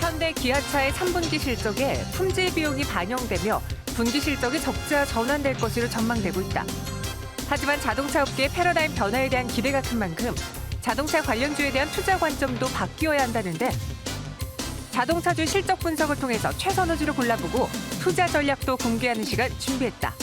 현대 기아차의 3분기 실적에 품질 비용이 반영되며 분기 실적이 적자 전환될 것으로 전망되고 있다. 하지만 자동차 업계의 패러다임 변화에 대한 기대가 큰 만큼 자동차 관련주에 대한 투자 관점도 바뀌어야 한다는데 자동차주 실적 분석을 통해서 최선호주를 골라보고 투자 전략도 공개하는 시간 준비했다.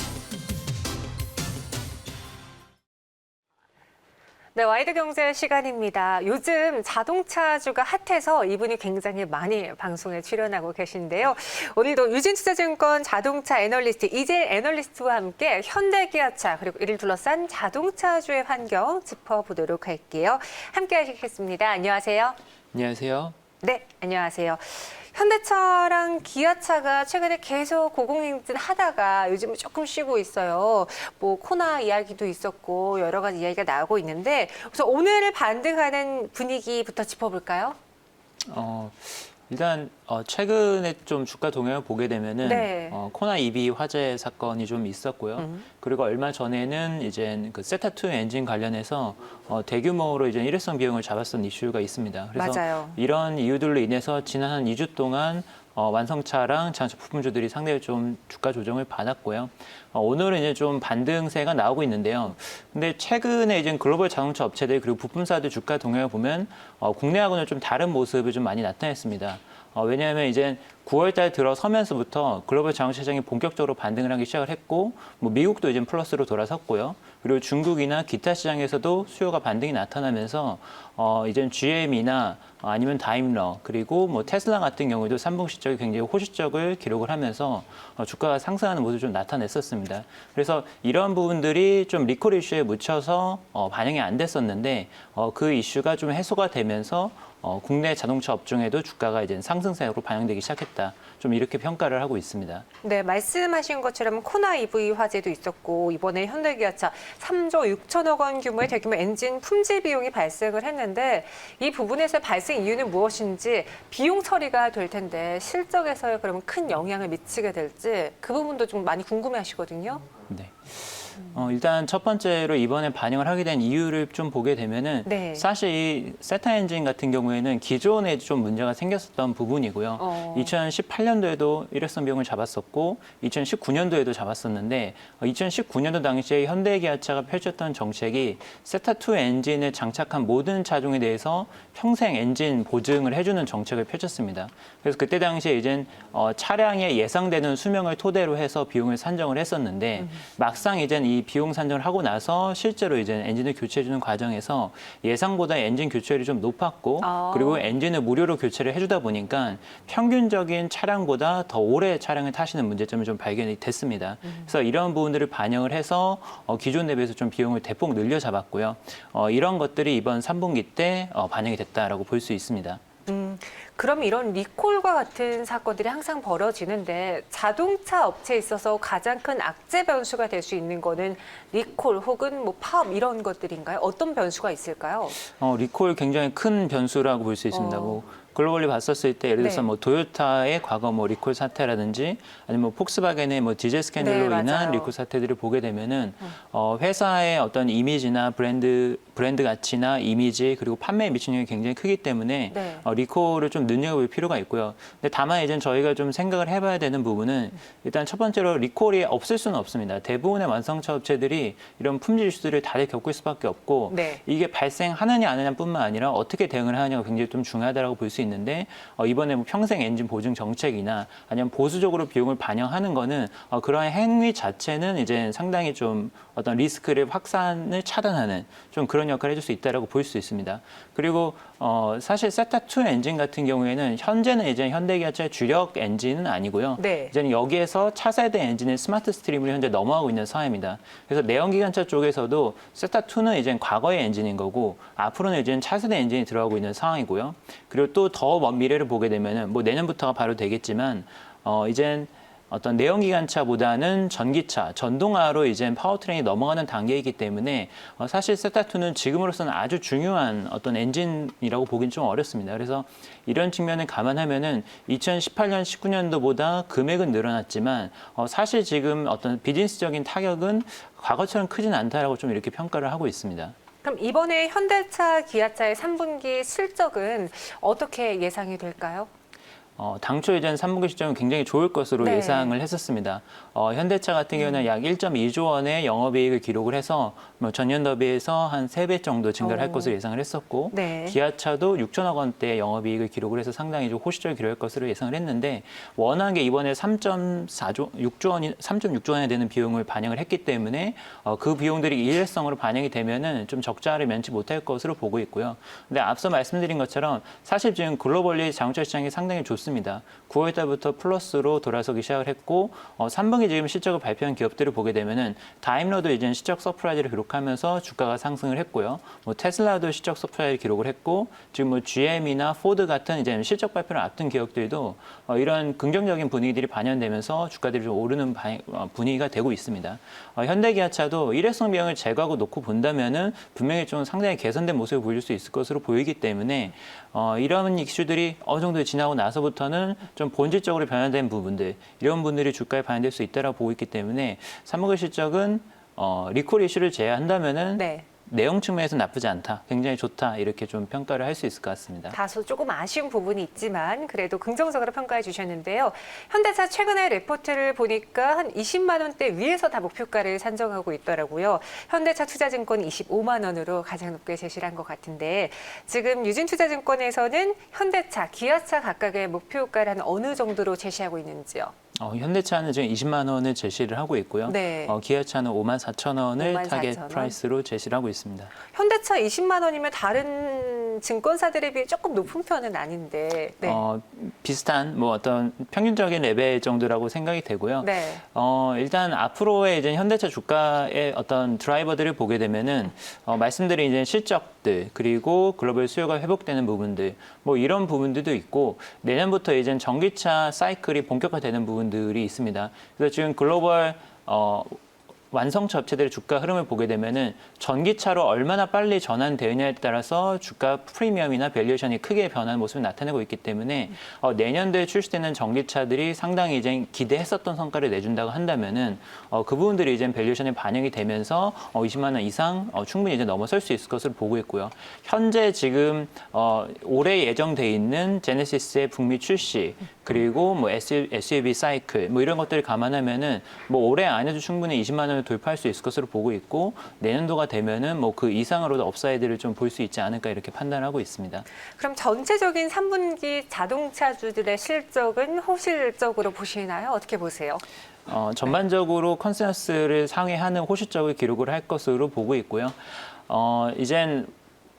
네, 와이드 경제 시간입니다. 요즘 자동차주가 핫해서 이분이 굉장히 많이 방송에 출연하고 계신데요. 오늘도 유진투자증권 자동차 애널리스트 이재일 애널리스트와 함께 현대기아차 그리고 이를 둘러싼 자동차주의 환경 짚어보도록 할게요. 함께 하시겠습니다. 안녕하세요. 안녕하세요. 네, 안녕하세요. 현대차랑 기아차가 최근에 계속 고공행진 하다가 요즘은 조금 쉬고 있어요. 뭐 코나 이야기도 있었고 여러 가지 이야기가 나오고 있는데 그래서 오늘 반등하는 분위기부터 짚어볼까요? 일단 최근에 좀 주가 동향을 보게 되면은 네. 코나 EV 화재 사건이 좀 있었고요. 그리고 얼마 전에는 이제 그 세타2 엔진 관련해서 대규모로 이제 일회성 비용을 잡았던 이슈가 있습니다. 그래서 맞아요. 이런 이유들로 인해서 지난 한 2주 동안 완성차랑 자동차 부품주들이 상당히 좀 주가 조정을 받았고요. 오늘은 이제 좀 반등세가 나오고 있는데요. 근데 최근에 이제 글로벌 자동차 업체들 그리고 부품사들 주가 동향을 보면 국내하고는 좀 다른 모습을 좀 많이 나타냈습니다. 왜냐하면 이제 9월 달 들어서면서부터 글로벌 자동차 시장이 본격적으로 반등을 하기 시작을 했고, 뭐 미국도 이제 플러스로 돌아섰고요. 그리고 중국이나 기타 시장에서도 수요가 반등이 나타나면서 이제 GM이나 아니면 다임러 그리고 뭐 테슬라 같은 경우도 3분기 실적이 굉장히 호실적을 기록을 하면서 주가가 상승하는 모습을 좀 나타냈었습니다. 그래서 이런 부분들이 좀 리콜 이슈에 묻혀서 반영이 안 됐었는데 그 이슈가 좀 해소가 되면서 국내 자동차 업종에도 주가가 이제 상승세로 반영되기 시작했다. 좀 이렇게 평가를 하고 있습니다. 네, 말씀하신 것처럼 코나 EV 화재도 있었고 이번에 현대기아차 3조 6천억 원 규모의 대규모 엔진 품질 비용이 발생을 했는데 이 부분에서 발생 이유는 무엇인지 비용 처리가 될 텐데 실적에서 그러면 큰 영향을 미치게 될지 그 부분도 좀 많이 궁금해하시거든요. 네. 일단 첫 번째로 이번에 반영을 하게 된 이유를 좀 보게 되면은 네. 사실 이 세타 엔진 같은 경우에는 기존에 좀 문제가 생겼었던 부분이고요. 2018년도에도 일회성 비용을 잡았었고 2019년도에도 잡았었는데 2019년도 당시에 현대기아차가 펼쳤던 정책이 세타2 엔진을 장착한 모든 차종에 대해서 평생 엔진 보증을 해주는 정책을 펼쳤습니다. 그래서 그때 당시에 이제 차량의 예상되는 수명을 토대로 해서 비용을 산정을 했었는데 막상 이제 이 비용 산정을 하고 나서 실제로 이제 엔진을 교체해주는 과정에서 예상보다 엔진 교체율이 좀 높았고 그리고 엔진을 무료로 교체를 해주다 보니까 평균적인 차량보다 더 오래 차량을 타시는 문제점이 좀 발견이 됐습니다. 그래서 이런 부분들을 반영을 해서 기존 대비해서 좀 비용을 대폭 늘려 잡았고요. 이런 것들이 이번 3분기 때 반영이 됐다라고 볼 수 있습니다. 그럼 이런 리콜과 같은 사건들이 항상 벌어지는데 자동차 업체에 있어서 가장 큰 악재 변수가 될 수 있는 거는 리콜 혹은 뭐 파업 이런 것들인가요? 어떤 변수가 있을까요? 리콜 굉장히 큰 변수라고 볼 수 있습니다. 뭐 글로벌리 봤었을 때 예를 들어서 네. 뭐 토요타의 과거 뭐 리콜 사태라든지 아니면 뭐 폭스바겐의 뭐 디젤 스캔들로 네, 인한 맞아요. 리콜 사태들을 보게 되면은 회사의 어떤 이미지나 브랜드 가치나 이미지 그리고 판매에 미치는 영향이 굉장히 크기 때문에 네. 리콜을 좀 눈여겨볼 필요가 있고요. 근데 다만 이제 저희가 좀 생각을 해봐야 되는 부분은 일단 첫 번째로 리콜이 없을 수는 없습니다. 대부분의 완성차 업체들이 이런 품질 이슈들을 다들 겪을 수밖에 없고 네. 이게 발생하느냐 안 하느냐뿐만 아니라 어떻게 대응을 하느냐가 굉장히 좀 중요하다고 볼 수 있는데 이번에 뭐 평생 엔진 보증 정책이나 아니면 보수적으로 비용을 반영하는 거는 그러한 행위 자체는 이제 상당히 좀 어떤 리스크를 확산을 차단하는 좀 그런 역할을 해줄 수 있다라고 볼 수 있습니다. 그리고 사실 세타2 엔진 같은 경우에는 현재는 이제 현대기아차의 주력 엔진은 아니고요. 네. 이제는 여기에서 차세대 엔진의 스마트 스트림으로 현재 넘어가고 있는 상황입니다. 그래서 내연기관차 쪽에서도 세타2는 이제 과거의 엔진인 거고 앞으로는 이제 차세대 엔진이 들어가고 있는 상황이고요. 그리고 또 더 먼 미래를 보게 되면은 뭐 내년부터가 바로 되겠지만 이젠 어떤 내연기관차보다는 전기차, 전동화로 이제 파워트레인이 넘어가는 단계이기 때문에 사실 세타2는 지금으로서는 아주 중요한 어떤 엔진이라고 보기는 좀 어렵습니다. 그래서 이런 측면을 감안하면은 2018년, 19년도보다 금액은 늘어났지만 사실 지금 어떤 비즈니스적인 타격은 과거처럼 크진 않다라고 좀 이렇게 평가를 하고 있습니다. 그럼 이번에 현대차, 기아차의 3분기 실적은 어떻게 예상이 될까요? 당초 이제는 3분기 실적은 굉장히 좋을 것으로 네. 예상을 했었습니다. 현대차 같은 경우는 약 1.2조 원의 영업이익을 기록을 해서 뭐 전년 대비해서 한 3배 정도 증가를 할 것으로 예상을 했었고 네. 기아차도 6천억 원대의 영업이익을 기록을 해서 상당히 좀 호시적을 기록할 것으로 예상을 했는데 워낙에 이번에 3.6조 원에 되는 비용을 반영을 했기 때문에 그 비용들이 일회성으로 반영이 되면은 좀 적자를 면치 못할 것으로 보고 있고요. 근데 앞서 말씀드린 것처럼 사실 지금 글로벌리 자동차 시장이 상당히 좋습니다. 9월 달부터 플러스로 돌아서기 시작을 했고 3분기 지금 실적을 발표한 기업들을 보게 되면은 다임러도 이제 실적 서프라이즈를 기록하면서 주가가 상승을 했고요. 뭐 테슬라도 실적 서프라이즈 기록을 했고 지금 뭐 GM이나 포드 같은 이제 실적 발표를 앞둔 기업들도 이런 긍정적인 분위기들이 반영되면서 주가들이 좀 오르는 분위기가 되고 있습니다. 현대기아차도 일회성 비용을 제거하고 놓고 본다면은 분명히 좀 상당히 개선된 모습을 보일 수 있을 것으로 보이기 때문에 이런 이슈들이 어느 정도 지나고 나서부터는 좀 본질적으로 변화된 부분들, 이런 분들이 주가에 반영될 수 있다고 보고 있기 때문에 3분기 실적은 리콜 이슈를 제외한다면은 네. 내용 측면에서 나쁘지 않다, 굉장히 좋다 이렇게 좀 평가를 할 수 있을 것 같습니다. 다소 조금 아쉬운 부분이 있지만 그래도 긍정적으로 평가해 주셨는데요. 현대차 최근에 레포트를 보니까 한 20만 원대 위에서 다 목표가를 산정하고 있더라고요. 현대차 투자증권 25만 원으로 가장 높게 제시를 한 것 같은데 지금 유진투자증권에서는 현대차, 기아차 각각의 목표가를 한 어느 정도로 제시하고 있는지요? 현대차는 지금 20만 원을 제시를 하고 있고요. 네. 기아차는 5만 4천 원을 54,000 타겟 원. 프라이스로 제시를 하고 있습니다. 현대차 20만 원이면 다른 증권사들에 비해 조금 높은 편은 아닌데. 네. 비슷한 뭐 어떤 평균적인 레벨 정도라고 생각이 되고요. 네. 일단 앞으로의 이제 현대차 주가의 어떤 드라이버들을 보게 되면은 말씀드린 이제 실적들 그리고 글로벌 수요가 회복되는 부분들 뭐 이런 부분들도 있고 내년부터 이제 전기차 사이클이 본격화되는 부분들이 있습니다. 그래서 지금 글로벌 완성차 업체들의 주가 흐름을 보게 되면은 전기차로 얼마나 빨리 전환되느냐에 따라서 주가 프리미엄이나 밸류에이션이 크게 변하는 모습을 나타내고 있기 때문에 내년도에 출시되는 전기차들이 상당히 이제 기대했었던 성과를 내준다고 한다면은 그 부분들이 이제 밸류에이션에 반영이 되면서 20만 원 이상 충분히 이제 넘어설 수 있을 것으로 보고 있고요. 현재 지금 올해 예정돼 있는 제네시스의 북미 출시 그리고 뭐 SUV 사이클 뭐 이런 것들을 감안하면은 뭐 올해 안에도 충분히 20만 원을 돌파할 수 있을 것으로 보고 있고 내년도가 되면은 뭐 그 이상으로도 업사이드를 좀 볼 수 있지 않을까 이렇게 판단하고 있습니다. 그럼 전체적인 3분기 자동차주들의 실적은 호실적으로 보시나요? 어떻게 보세요? 전반적으로 컨센서스를 상회하는 호실적을 기록을 할 것으로 보고 있고요. 이젠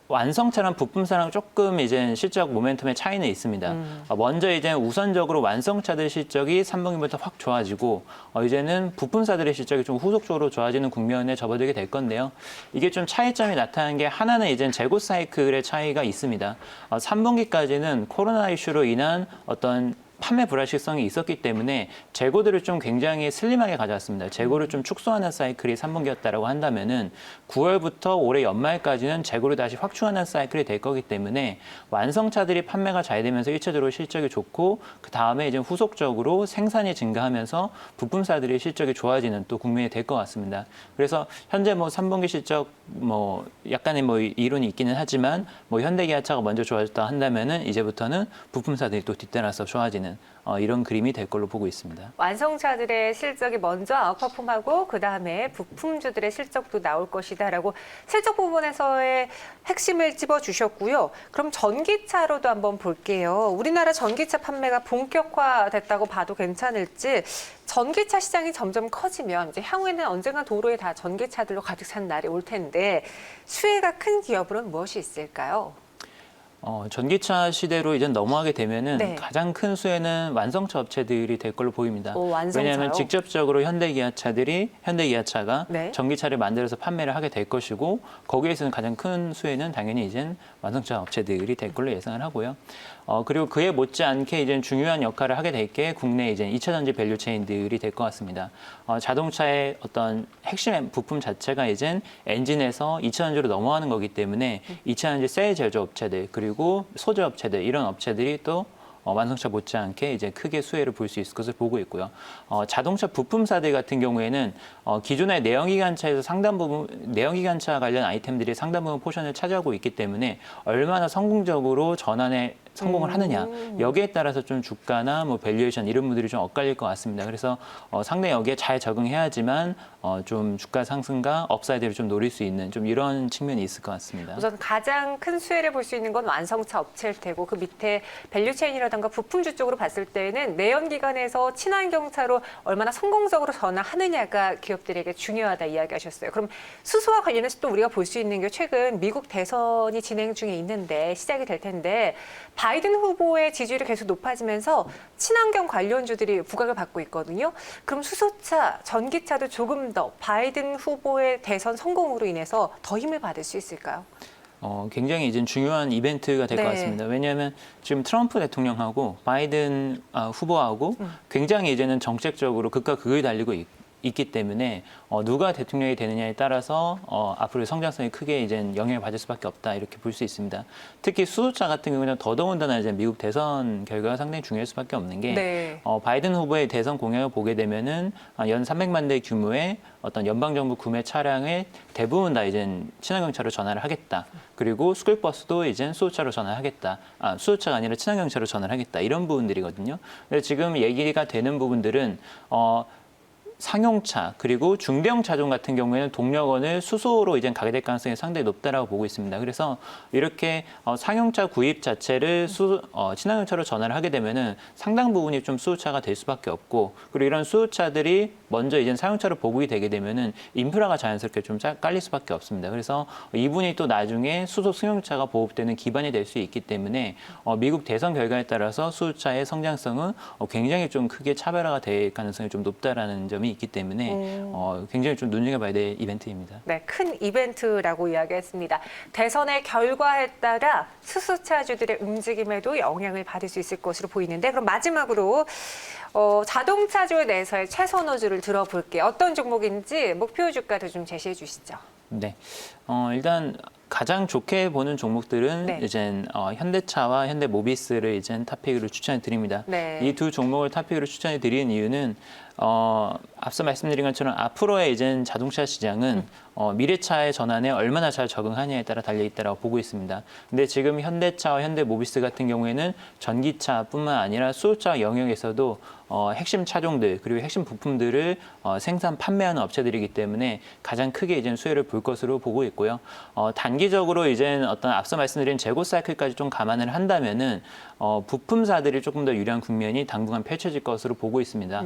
완성차랑 부품차랑 조금 이제 실적 모멘텀의 차이는 있습니다. 먼저 이제 우선적으로 완성차들 실적이 3분기부터 확 좋아지고 이제는 부품사들의 실적이 좀 후속적으로 좋아지는 국면에 접어들게 될 건데요. 이게 좀 차이점이 나타나는 게 하나는 이제 재고 사이클의 차이가 있습니다. 3분기까지는 코로나 이슈로 인한 어떤 판매 불확실성이 있었기 때문에 재고들을 좀 굉장히 슬림하게 가져왔습니다. 재고를 좀 축소하는 사이클이 3분기였다라고 한다면은 9월부터 올해 연말까지는 재고를 다시 확충하는 사이클이 될 거기 때문에 완성차들이 판매가 잘 되면서 일차적으로 실적이 좋고 그 다음에 이제 후속적으로 생산이 증가하면서 부품사들의 실적이 좋아지는 또 국면이 될 것 같습니다. 그래서 현재 뭐 3분기 실적 뭐 약간의 뭐 이론이 있기는 하지만 뭐 현대기아차가 먼저 좋아졌다 한다면은 이제부터는 부품사들이 또 뒤따라서 좋아지는 이런 그림이 될 걸로 보고 있습니다. 완성차들의 실적이 먼저 아웃퍼폼하고 그다음에 부품주들의 실적도 나올 것이다라고 실적 부분에서의 핵심을 찝어주셨고요. 그럼 전기차로도 한번 볼게요. 우리나라 전기차 판매가 본격화됐다고 봐도 괜찮을지 전기차 시장이 점점 커지면 이제 향후에는 언젠가 도로에 다 전기차들로 가득 찬 날이 올 텐데 수혜가 큰 기업으로는 무엇이 있을까요? 전기차 시대로 이제 넘어가게 되면은 네. 가장 큰 수혜는 완성차 업체들이 될 걸로 보입니다. 완성차요? 왜냐하면 직접적으로 현대기아차가 네. 전기차를 만들어서 판매를 하게 될 것이고 거기에서는 가장 큰 수혜는 당연히 이제 완성차 업체들이 될 걸로 예상을 하고요. 그리고 그에 못지않게 이제 중요한 역할을 하게 될 게 국내 이제 2차 전지 밸류 체인들이 될 것 같습니다. 자동차의 어떤 핵심 부품 자체가 이제 엔진에서 2차 전지로 넘어가는 거기 때문에 2차 전지 셀 제조 업체들 그리고 소재 업체들 이런 업체들이 또 완성차 못지않게 이제 크게 수혜를 볼 수 있을 것을 보고 있고요. 자동차 부품사들 같은 경우에는 기존의 내연기관차에서 상당 부분 내연기관차 관련 아이템들이 상당 부분 포션을 차지하고 있기 때문에 얼마나 성공적으로 전환에 성공을 하느냐 여기에 따라서 좀 주가나 뭐 밸류에이션 이런 분들이 좀 엇갈릴 것 같습니다. 그래서 상당히 여기에 잘 적응해야지만 좀 주가 상승과 업사이드를 좀 노릴 수 있는 좀 이런 측면이 있을 것 같습니다. 우선 가장 큰 수혜를 볼 수 있는 건 완성차 업체일 테고 그 밑에 밸류체인이라든가 부품주 쪽으로 봤을 때는 내연기관에서 친환경차로 얼마나 성공적으로 전환하느냐가 기업들에게 중요하다 이야기하셨어요. 그럼 수소와 관련해서 또 우리가 볼 수 있는 게 최근 미국 대선이 진행 중에 있는데 시작이 될 텐데 바이든 후보의 지지율이 계속 높아지면서 친환경 관련주들이 부각을 받고 있거든요. 그럼 수소차, 전기차도 조금 더 바이든 후보의 대선 성공으로 인해서 더 힘을 받을 수 있을까요? 굉장히 이제 중요한 이벤트가 될 것 네. 같습니다. 왜냐하면 지금 트럼프 대통령하고 바이든 후보하고 굉장히 이제는 정책적으로 극과 극을 달리고 있기 때문에 누가 대통령이 되느냐에 따라서 앞으로 성장성이 크게 이제 영향을 받을 수밖에 없다 이렇게 볼 수 있습니다. 특히 수소차 같은 경우는 더더군다나 이제 미국 대선 결과가 상당히 중요할 수밖에 없는 게 네. 바이든 후보의 대선 공약을 보게 되면은 연 300만 대 규모의 어떤 연방 정부 구매 차량의 대부분 다 이제 친환경차로 전환을 하겠다. 그리고 스쿨버스도 이제 수소차로 전환하겠다. 수소차가 아니라 친환경차로 전환하겠다. 이런 부분들이거든요. 근데 지금 얘기가 되는 부분들은 상용차 그리고 중대형 차종 같은 경우에는 동력원을 수소로 이제 가게 될 가능성이 상당히 높다라고 보고 있습니다. 그래서 이렇게 상용차 구입 자체를 친환경차로 전환을 하게 되면은 상당 부분이 좀 수소차가 될 수밖에 없고 그리고 이런 수소차들이 먼저 이제 상용차로 보급이 되게 되면은 인프라가 자연스럽게 좀 깔릴 수밖에 없습니다. 그래서 이분이 또 나중에 수소 승용차가 보급되는 기반이 될 수 있기 때문에 미국 대선 결과에 따라서 수소차의 성장성은 굉장히 좀 크게 차별화가 될 가능성이 좀 높다라는 점이 있기 때문에 굉장히 좀 눈여겨봐야 될 이벤트입니다. 네, 큰 이벤트라고 이야기했습니다. 대선의 결과에 따라 수소차주들의 움직임에도 영향을 받을 수 있을 것으로 보이는데 그럼 마지막으로 자동차주 내에서의 최선호주를 들어볼게요. 어떤 종목인지 목표 주가도 좀 제시해 주시죠. 네, 일단 가장 좋게 보는 종목들은 네. 이제 현대차와 현대모비스를 이제 탑픽으로 추천해 드립니다. 네. 이 두 종목을 탑픽으로 추천해 드리는 이유는 앞서 말씀드린 것처럼 앞으로의 이제 자동차 시장은 미래차의 전환에 얼마나 잘 적응하냐에 따라 달려 있다고 보고 있습니다. 근데 지금 현대차와 현대모비스 같은 경우에는 전기차뿐만 아니라 수소차 영역에서도 핵심 차종들 그리고 핵심 부품들을 생산 판매하는 업체들이기 때문에 가장 크게 이제 수혜를 볼 것으로 보고 있고요. 단기적으로 이제 어떤 앞서 말씀드린 재고 사이클까지 좀 감안을 한다면은 부품사들이 조금 더 유리한 국면이 당분간 펼쳐질 것으로 보고 있습니다.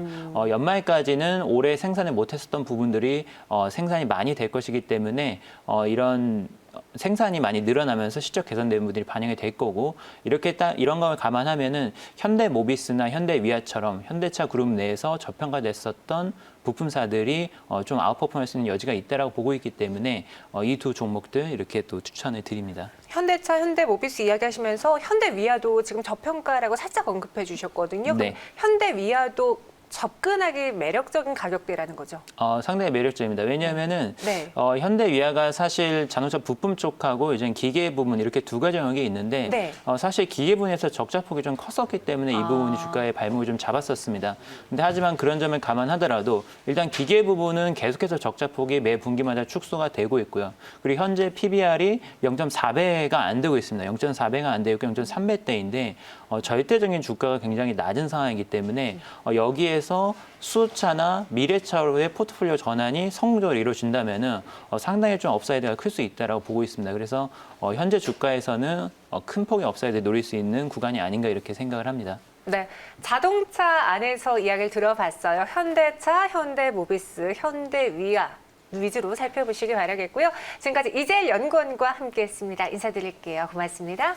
연말까지는 올해 생산을 못했었던 부분들이 생산이 많이 될 것이기 때문에 이런 생산이 많이 늘어나면서 실적 개선된 부분들이 반영이 될 거고 이렇게 딱 이런 걸 감안하면은 현대모비스나 현대위아처럼 현대차 그룹 내에서 저평가됐었던 부품사들이 좀 아웃퍼폼할 수 있는 여지가 있다라고 보고 있기 때문에 이 두 종목들 이렇게 또 추천을 드립니다. 현대차, 현대모비스 이야기하시면서 현대위아도 지금 저평가라고 살짝 언급해 주셨거든요. 네. 그럼 현대위아도 접근하기 매력적인 가격대라는 거죠. 상당히 매력적입니다. 왜냐하면은 네. 현대위아가 사실 자동차 부품 쪽하고 이제 기계 부분 이렇게 두 가지 영역이 있는데 네. 사실 기계 부분에서 적자폭이 좀 컸었기 때문에 이 부분이 주가의 발목을 좀 잡았었습니다. 근데 하지만 그런 점을 감안하더라도 일단 기계 부분은 계속해서 적자폭이 매 분기마다 축소가 되고 있고요. 그리고 현재 PBR이 0.4배가 안 되고 있습니다. 0.4배가 안 되고 0.3배대인데 절대적인 주가가 굉장히 낮은 상황이기 때문에 여기에서 수소차나 미래차로의 포트폴리오 전환이 성공적으로 이루어진다면은 상당히 좀 업사이드가 클 수 있다라고 보고 있습니다. 그래서 현재 주가에서는 큰 폭의 업사이드를 노릴 수 있는 구간이 아닌가 이렇게 생각을 합니다. 네, 자동차 안에서 이야기를 들어봤어요. 현대차, 현대모비스, 현대위아 위주로 살펴보시기 바라겠고요. 지금까지 이재일 연구원과 함께했습니다. 인사드릴게요. 고맙습니다.